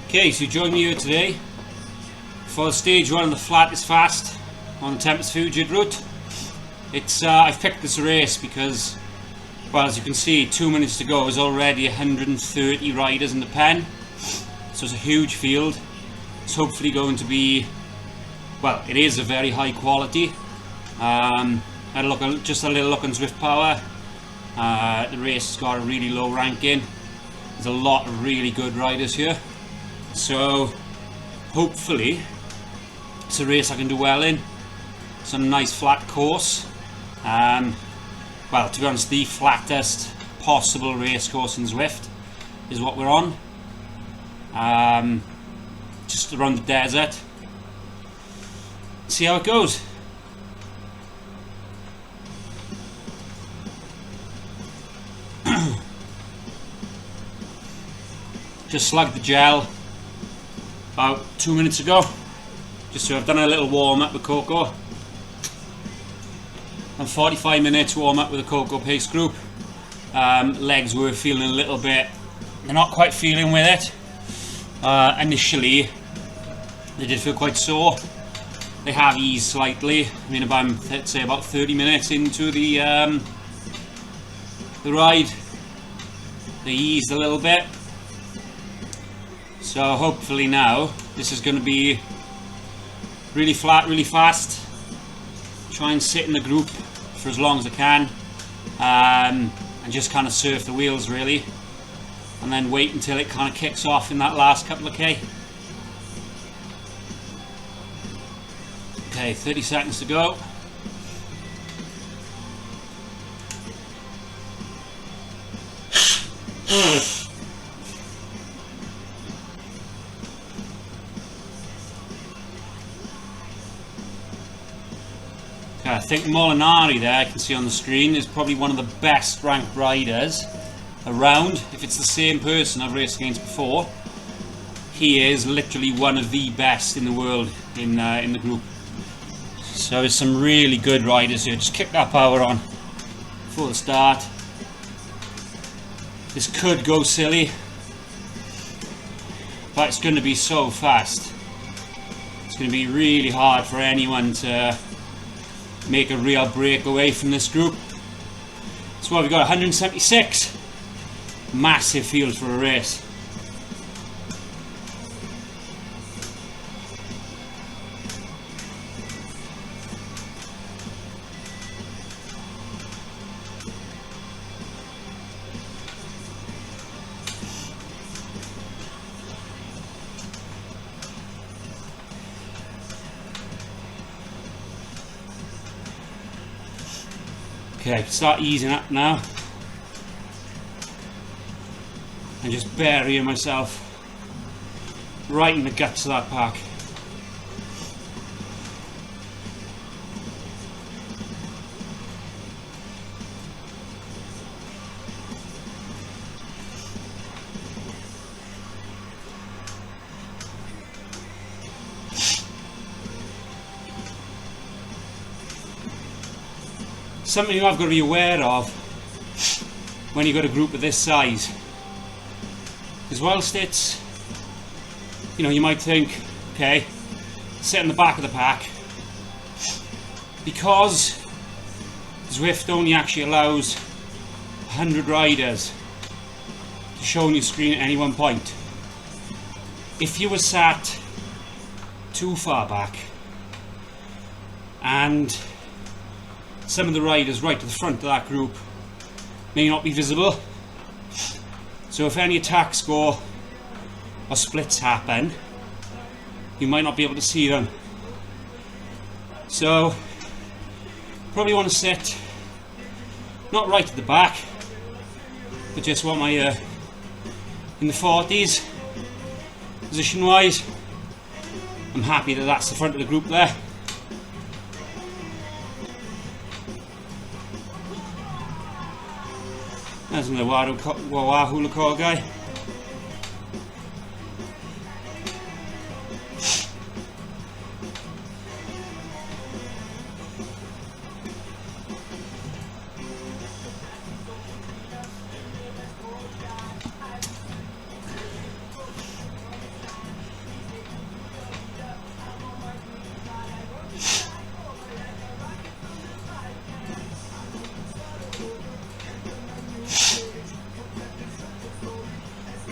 Okay, so you join me here today for the stage one of the flat is fast on the Tempest Fugit route. It's I've picked this race because, well, as you can see, 2 minutes to go. There's already 130 riders in the pen, so it's a huge field. It's hopefully going to be, well, it is a very high quality. I had a look, just a little look on Zwift Power. The race has got a really low ranking. There's a lot of really good riders here, so hopefully it's a race I can do well in. It's a nice flat course. Well, to be honest, the flattest possible race course in Zwift is what we're on. Just around the desert. See how it goes. Just slugged the gel about 2 minutes ago. Just so I've done a little warm up with Coco. And 45 minutes warm up with the Coco pace group. Legs were feeling a little bit, they're not quite feeling with it. Initially, they did feel quite sore. They have eased slightly. I mean, let's say about 30 minutes into the ride, they eased a little bit. So hopefully now this is going to be really flat, really fast. Try and sit in the group for as long as I can, and just kind of surf the wheels really, and then wait until it kind of kicks off in that last couple of K. Okay, 30 seconds to go. I think Molinari there, I can see on the screen, is probably one of the best ranked riders around. If it's the same person I've raced against before, he is literally one of the best in the world in the group. So there's some really good riders here. Just kick that power on before the start. This could go silly, but it's going to be so fast. It's going to be really hard for anyone to make a real breakaway from this group. So what, we've got 176. Massive field for a race. Okay, start easing up now and just burying myself right in the guts of that pack. Something you have got to be aware of when you've got a group of this size, because whilst it's, you know, you might think, okay, sit in the back of the pack, because Zwift only actually allows 100 riders to show on your screen at any one point. If you were sat too far back and some of the riders right to the front of that group may not be visible, so if any attacks go or splits happen, you might not be able to see them. So probably want to sit not right at the back, but just want my in the 40s position wise. I'm happy that that's the front of the group there. There's another Wahoo call guy.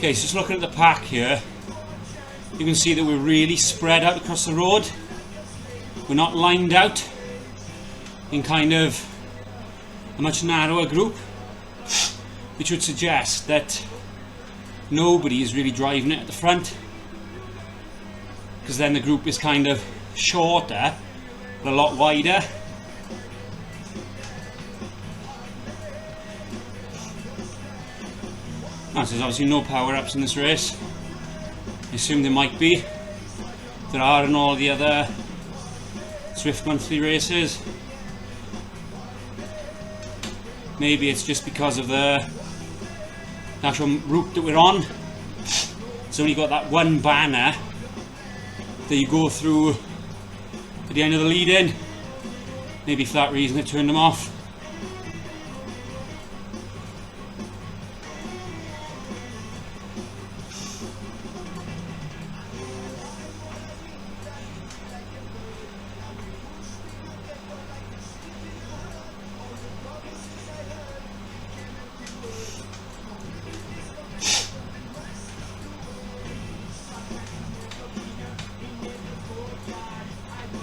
Okay, so just looking at the pack here, you can see that we're really spread out across the road. We're not lined out in kind of a much narrower group, which would suggest that nobody is really driving it at the front, because then the group is kind of shorter but a lot wider. Now, so there's obviously no power-ups in this race. I assume there might be. There are in all the other Swift monthly races. Maybe it's just because of the actual route that we're on. It's only got that one banner that you go through at the end of the lead-in. Maybe for that reason it turned them off.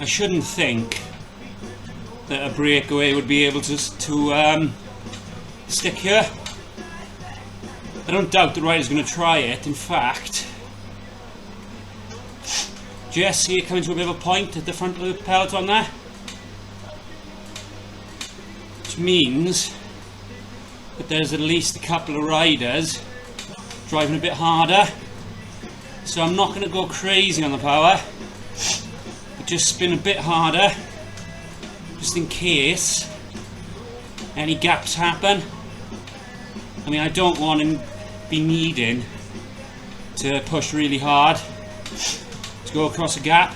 I shouldn't think that a breakaway would be able to stick here. I don't doubt the rider's going to try it. In fact, just see it coming to a bit of a point at the front of the peloton there, which means that there's at least a couple of riders driving a bit harder. So I'm not going to go crazy on the power. Just spin a bit harder, just in case any gaps happen. I mean, I don't want to be needing to push really hard to go across a gap.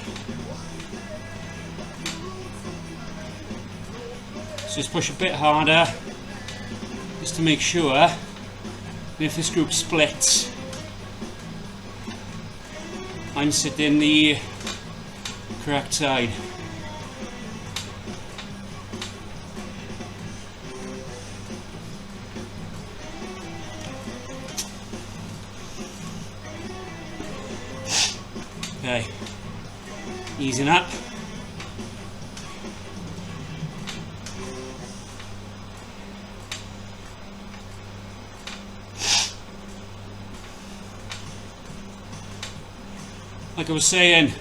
So just push a bit harder, just to make sure that if this group splits, I'm sitting the correct side. Okay, easing up. Like I was saying,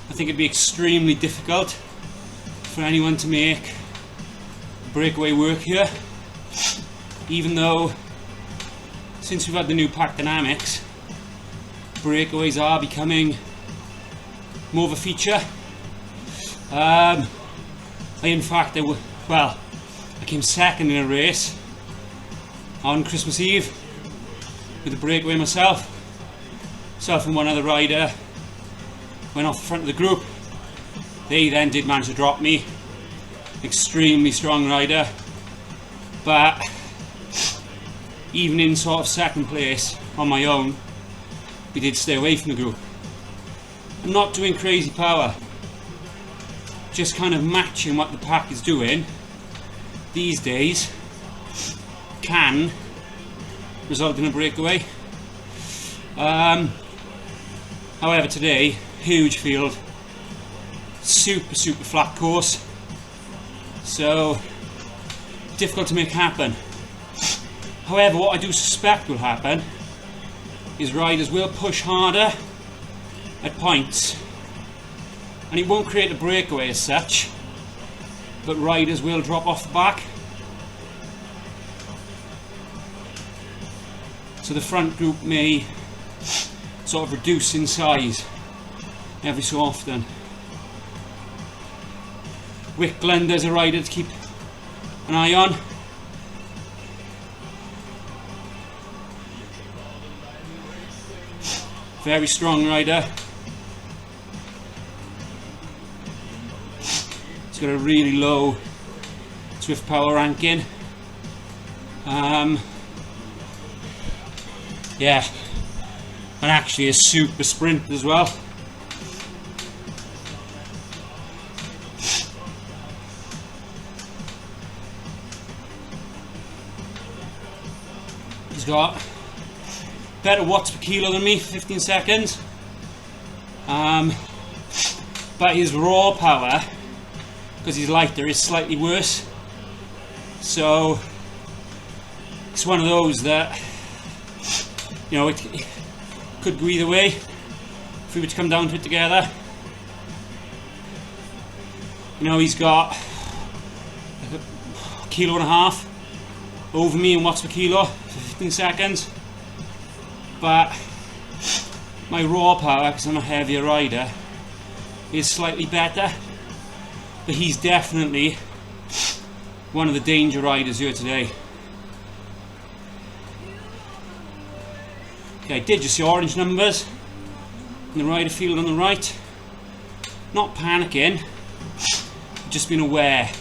I think it'd be extremely difficult for anyone to make breakaway work here, even though since we've had the new pack dynamics, breakaways are becoming more of a feature. In fact, I came second in a race on Christmas Eve with a breakaway myself. Myself and one other rider went off the front of the group. They then did manage to drop me. Extremely strong rider, but even in sort of second place on my own, we did stay away from the group. I'm not doing crazy power, just kind of matching what the pack is doing these days can result in a breakaway. However, today, huge field, super flat course, so difficult to make happen. However, what I do suspect will happen is riders will push harder at points, and it won't create a breakaway as such, but riders will drop off the back. So the front group may sort of reduce in size every so often. Wickland, there's a rider to keep an eye on. Very strong rider. He's got a really low Swift power ranking. Yeah, and actually a super sprint as well. He's got better watts per kilo than me, 15 seconds. But his raw power, because he's lighter, is slightly worse. So it's one of those that, you know, it could go either way if we were to come down to it together. You know, he's got like a kilo and a half over me in watts per kilo for 15 seconds. But my raw power, because I'm a heavier rider, is slightly better. But he's definitely one of the danger riders here today. Okay, I did just see orange numbers in the rider field on the right. Not panicking, just being aware.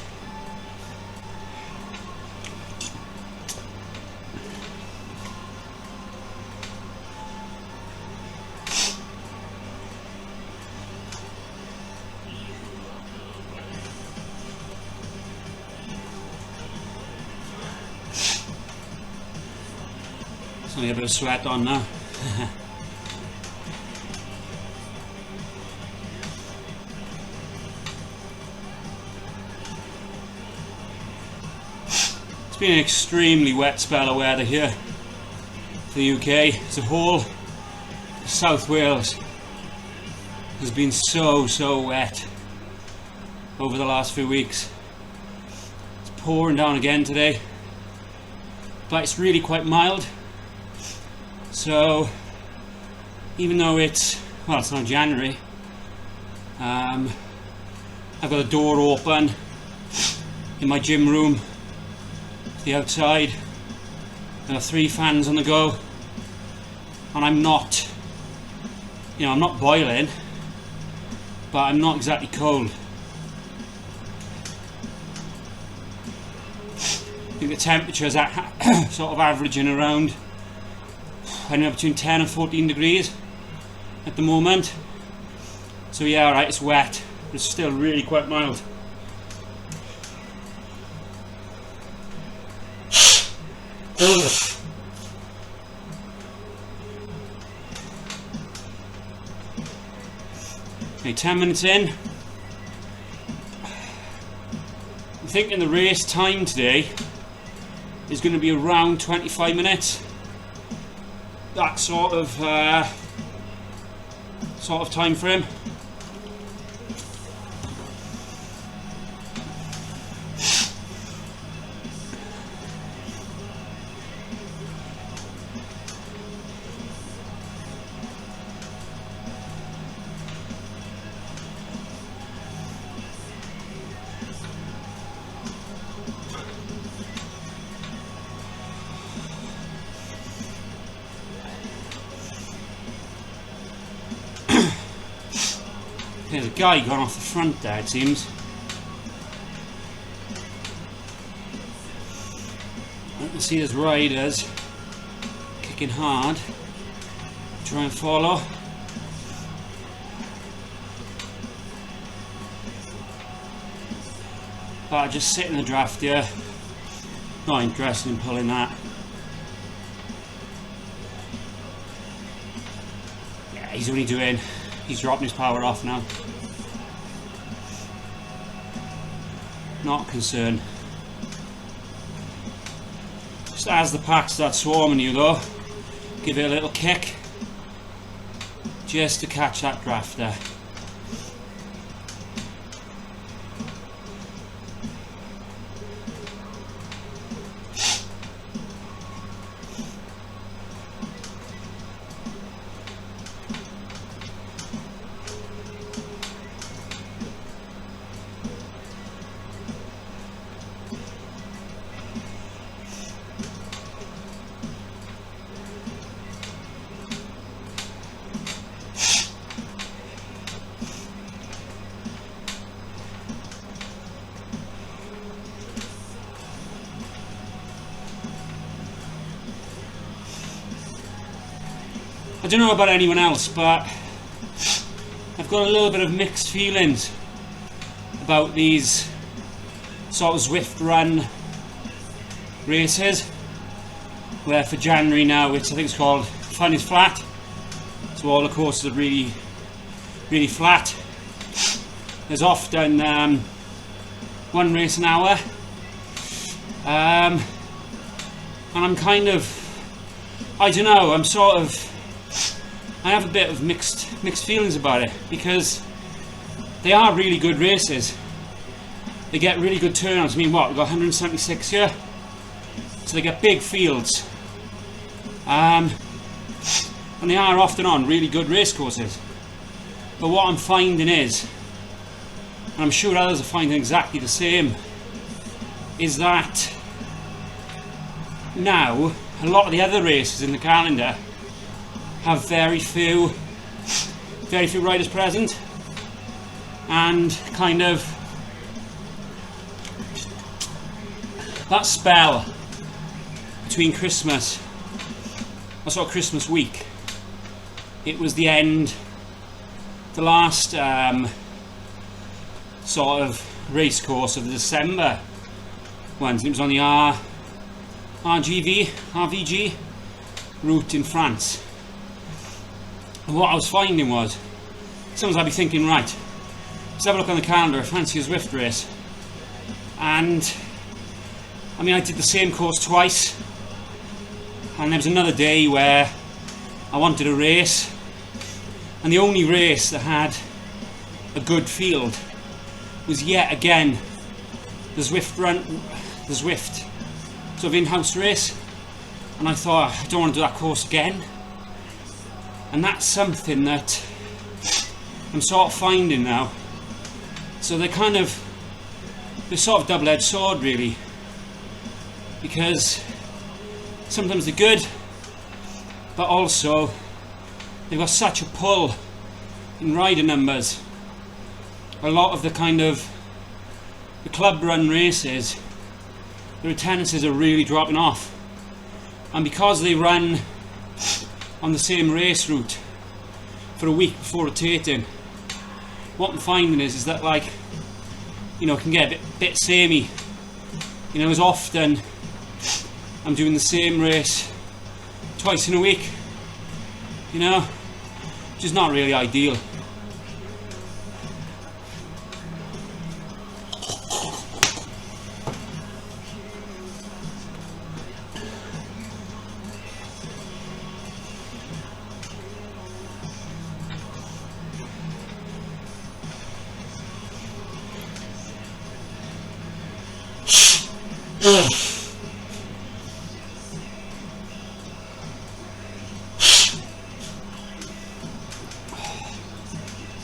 Only a bit of sweat on now. It's been an extremely wet spell of weather here for the UK as a whole. South Wales has been so wet over the last few weeks. It's pouring down again today, but it's really quite mild. So even though it's now January, I've got a door open in my gym room to the outside. There are 3 fans on the go, and I'm not, you know, I'm not boiling, but I'm not exactly cold. I think the temperature's at sort of averaging around, I don't know, between 10 and 14 degrees at the moment. So yeah, alright, it's wet, but it's still really quite mild. Okay, 10 minutes in. I'm thinking the race time today is going to be around 25 minutes. That sort of time frame. There's a guy gone off the front there, it seems. I can see there's riders kicking hard. Try and follow. But I just sit in the draft here. Not interested in pulling that. Yeah, he's dropping his power off now. Not concerned. Just as the pack starts swarming you though, give it a little kick just to catch that draft there. I don't know about anyone else, but I've got a little bit of mixed feelings about these sort of Zwift run races, where for January now I think it's called fun is flat, so all the courses are really flat. There's often one race an hour, and I'm kind of, I don't know, I have a bit of mixed feelings about it, because they are really good races. They get really good turnouts. I mean, what, we've got 176 here, so they get big fields, and they are often on really good race courses. But what I'm finding is, and I'm sure others are finding exactly the same, is that now a lot of the other races in the calendar have very few riders present, and kind of that spell between Christmas, or sort of Christmas week, it was the last sort of race course of the December ones. It was on the RVG route in France. And what I was finding was, sometimes I'd be thinking, right, let's have a look on the calendar, I fancy a Zwift race. And I mean, I did the same course twice, and there was another day where I wanted a race, and the only race that had a good field was yet again the Zwift sort of in-house race. And I thought, I don't want to do that course again. And that's something that I'm sort of finding now. So they're sort of double-edged sword, really, because sometimes they're good, but also they've got such a pull in rider numbers. A lot of the club run races, the attendances are really dropping off, and because they run on the same race route for a week before rotating, what I'm finding is that, like, you know, it can get a bit samey. You know, as often I'm doing the same race twice in a week, you know, which is not really ideal.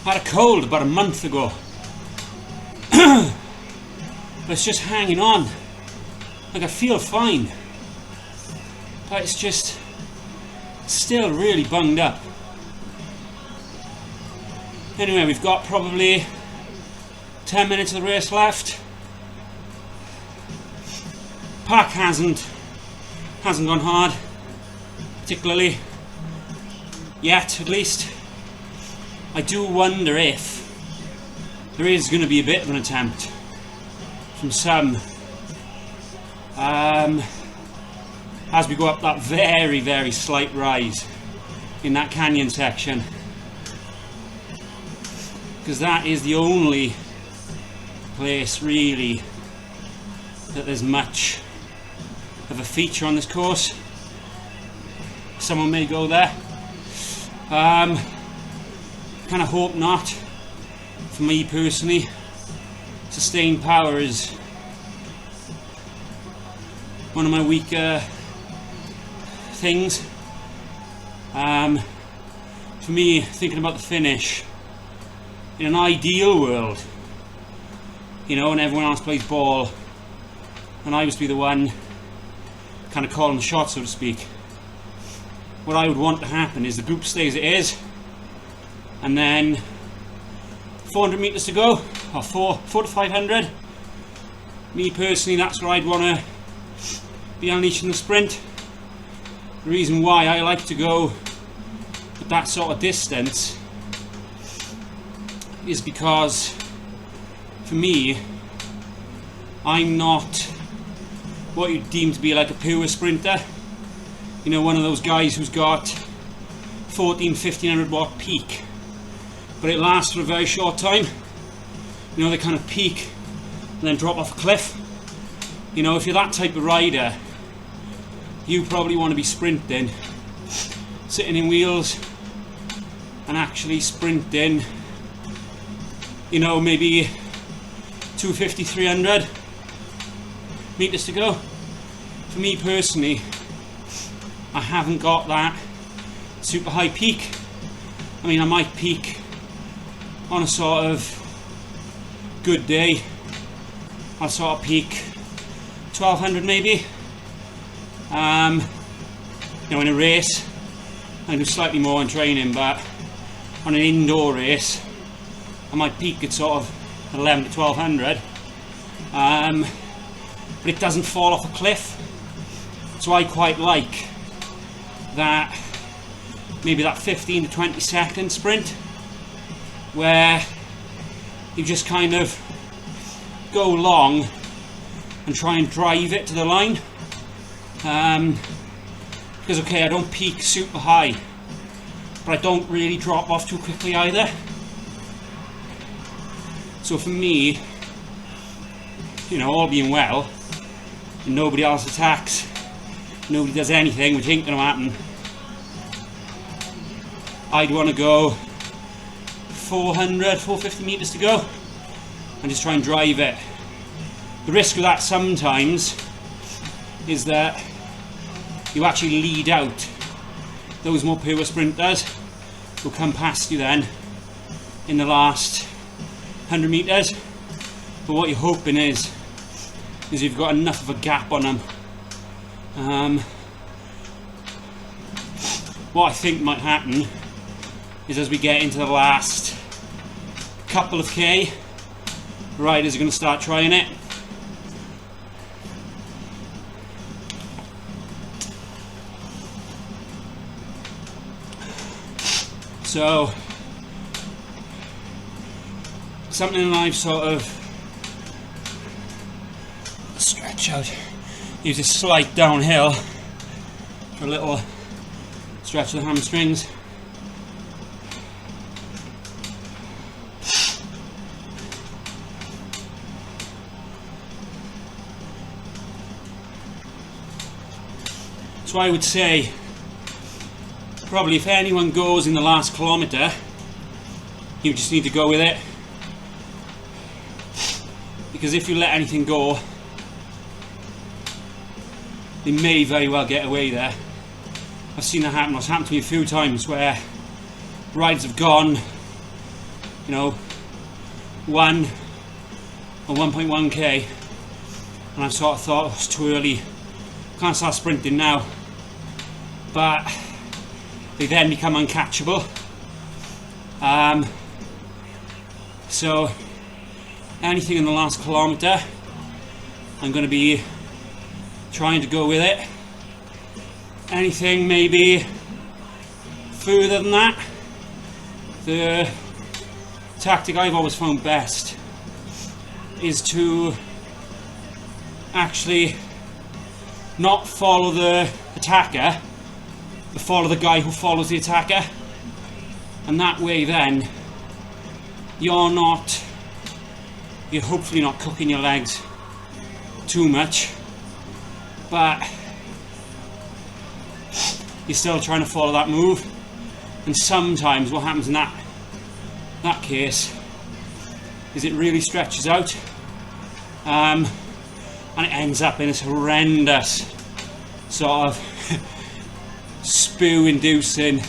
I had a cold about a month ago, but it's just hanging on. Like, I feel fine, but it's just still really bunged up. Anyway, we've got probably 10 minutes of the race left. Pack hasn't gone hard, particularly yet, at least. I do wonder if there is going to be a bit of an attempt from some as we go up that very, very slight rise in that canyon section, because that is the only place really that there's much of a feature on this course. Someone may go there. Kind of hope not. For me personally, sustained power is one of my weaker things. For me, thinking about the finish, in an ideal world, you know, and everyone else plays ball, and I was to be the one kind of calling the shot, so to speak, what I would want to happen is the group stays as it is, and then 400 metres to go, or 4 to 500. Me personally, that's where I'd want to be unleashing the sprint. The reason why I like to go at that sort of distance is because, for me, I'm not what you'd deem to be like a pure sprinter. You know, one of those guys who's got 1500 watt peak, but it lasts for a very short time. You know, they kind of peak and then drop off a cliff. You know, if you're that type of rider, you probably want to be sprinting, sitting in wheels and actually sprinting, you know, maybe 250, 300 meters to go. For me personally, I haven't got that super high peak. I mean, I might peak on a sort of good day. I'll sort of peak 1200 maybe. You know, in a race I do slightly more in training, but on an indoor race I might peak at sort of 11 to 1200. But it doesn't fall off a cliff, so I quite like that, maybe that 15 to 20 second sprint where you just kind of go long and try and drive it to the line. Because okay, I don't peak super high, but I don't really drop off too quickly either. So for me, you know, all being well, and nobody else attacks, nobody does anything, which ain't gonna happen, I'd want to go 400, 450 meters to go and just try and drive it. The risk of that sometimes is that you actually lead out those more pure sprinters who come past you then in the last 100 meters. But what you're hoping is you've got enough of a gap on them. What I think might happen is as we get into the last couple of K, riders are going to start trying it. So, something I've sort of stretch out, use a slight downhill for a little stretch of the hamstrings. So I would say, probably if anyone goes in the last kilometre, you just need to go with it. Because if you let anything go, they may very well get away there. I've seen that happen. It's happened to me a few times where riders have gone, you know, 1 or 1.1k, and I've sort of thought, oh, it's too early, can't start sprinting now. But they then become uncatchable. So anything in the last kilometre, I'm going to be trying to go with it. Anything maybe further than that, the tactic I've always found best is to actually not follow the attacker, but follow the guy who follows the attacker. And that way then you're hopefully not cooking your legs too much, but you're still trying to follow that move. And sometimes what happens in that case is it really stretches out, and it ends up in this horrendous sort of spew-inducing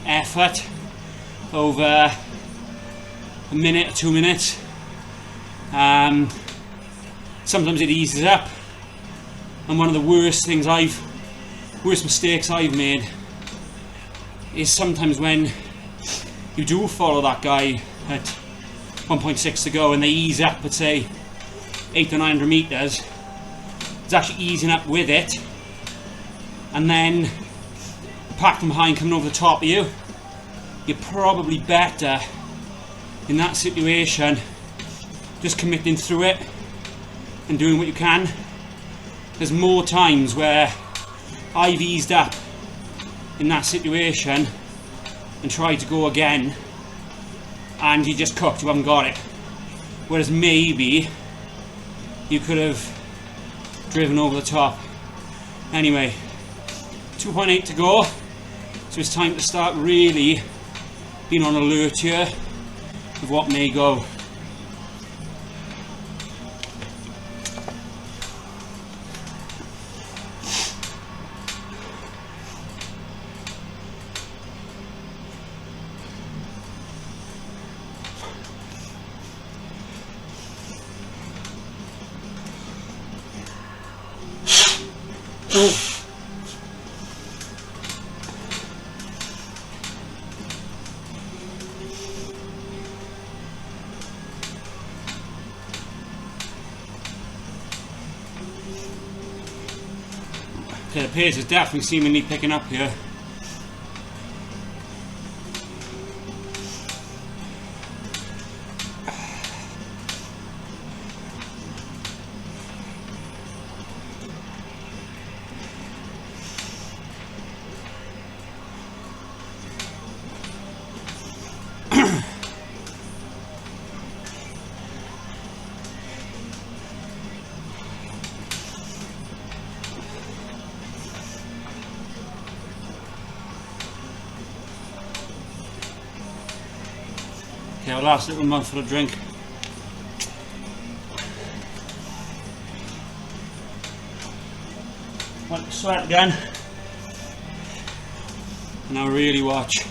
effort over a minute or 2 minutes. Sometimes it eases up, and one of the worst mistakes I've made is sometimes when you do follow that guy at 1.6 to go and they ease up at say 800 or 900 meters, it's actually easing up with it, and then the pack from behind coming over the top of you. You're probably better in that situation just committing through it and doing what you can. There's more times where I've eased up in that situation and try to go again, and you just cooked, you haven't got it. Whereas maybe you could have driven over the top. Anyway, 2.8 to go, so it's time to start really being on alert here of what may go. Okay, the pace is definitely seemingly picking up here. Okay, our last little mouthful of drink. Want to sweat again. Now really watch.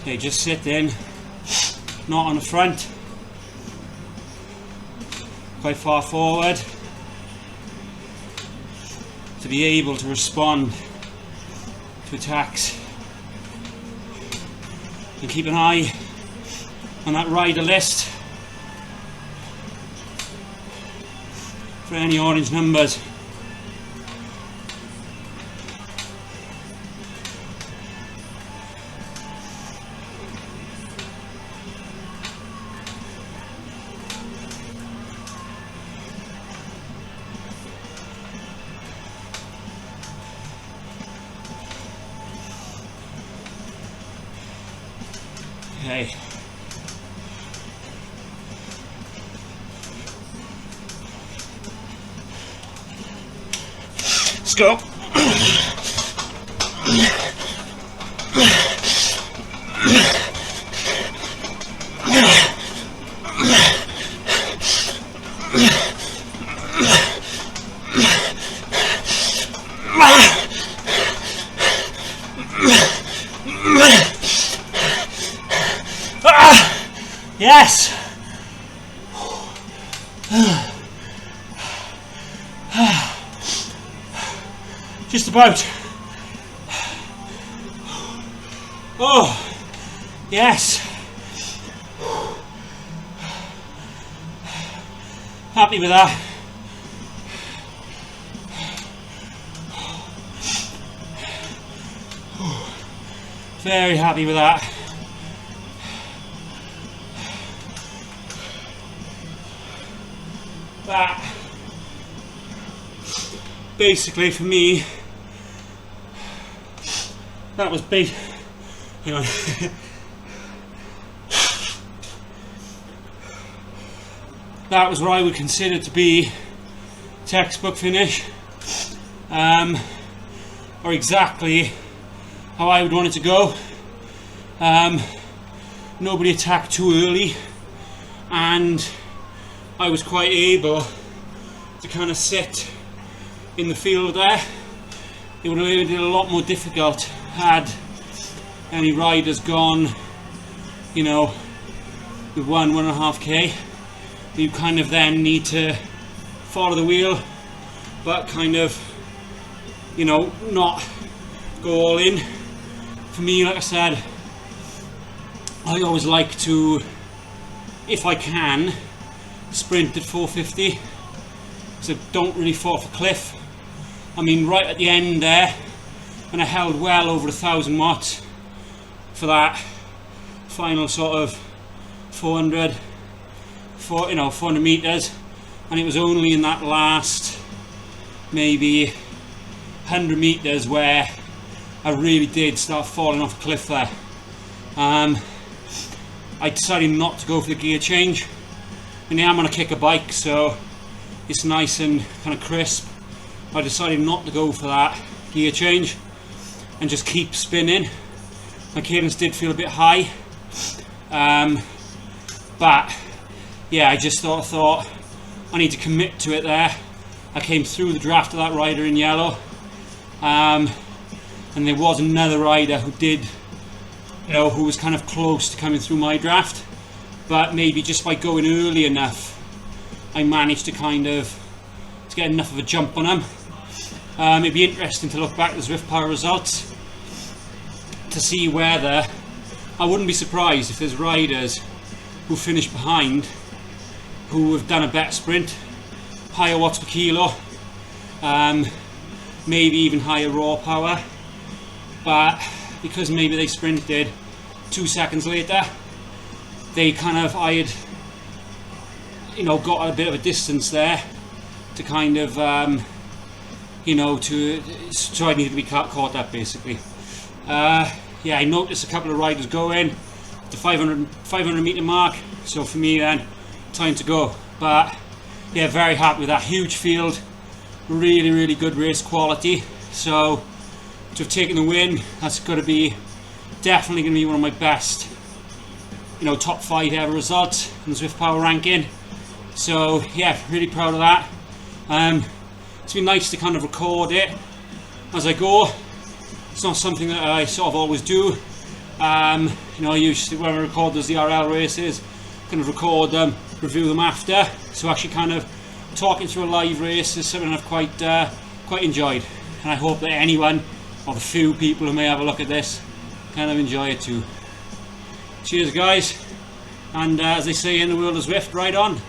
Okay, just sit in, not on the front, quite far forward, to be able to respond to attacks. And keep an eye on that rider list for any orange numbers. Okay. Let's go. Yes! Just about. Oh, yes. Happy with that. Very happy with that. That basically for me, that was big. Hang on. That was what I would consider to be textbook finish, or exactly how I would want it to go. Nobody attacked too early, and I was quite able to kind of sit in the field there. It would have made it a lot more difficult had any riders gone, you know, with 1.5k. You kind of then need to follow the wheel, but kind of, you know, not go all in. For me, like I said, I always like to, if I can, sprint at 450, so don't really fall off a cliff. I mean, right at the end there, when I held well over 1,000 watts for that final sort of 400 meters, and it was only in that last maybe 100 meters where I really did start falling off a cliff there. I decided not to go for the gear change. I am on a kicker bike, so it's nice and kind of crisp. I decided not to go for that gear change and just keep spinning. My cadence did feel a bit high, but yeah, I just thought I need to commit to it there. I came through the draft of that rider in yellow, and there was another rider who did, you know, who was kind of close to coming through my draft, but maybe just by going early enough, I managed to kind of get enough of a jump on him. It'd be interesting to look back at the Zwift Power results to see whether, I wouldn't be surprised if there's riders who finish behind who have done a better sprint, higher watts per kilo, maybe even higher raw power, but because maybe they sprinted 2 seconds later, they kind of, I had, you know, got a bit of a distance there to kind of, you know, so I needed to be caught up basically. Yeah, I noticed a couple of riders go in at the 500 meter mark, so for me then, time to go. But yeah, very happy with that. Huge field, really good race quality. So to have taken the win, that's got to be definitely going to be one of my best, you know, top 5 ever results in the Zwift Power ranking. So yeah, really proud of that. It's been nice to kind of record it as I go. It's not something that I sort of always do. You know, I usually, when I record those DRL races, kind of record them, review them after. So actually kind of talking through a live race is something I've quite enjoyed. And I hope that anyone, or the few people who may have a look at this, kind of enjoy it too. Cheers guys, and as they say in the world of Zwift, ride on.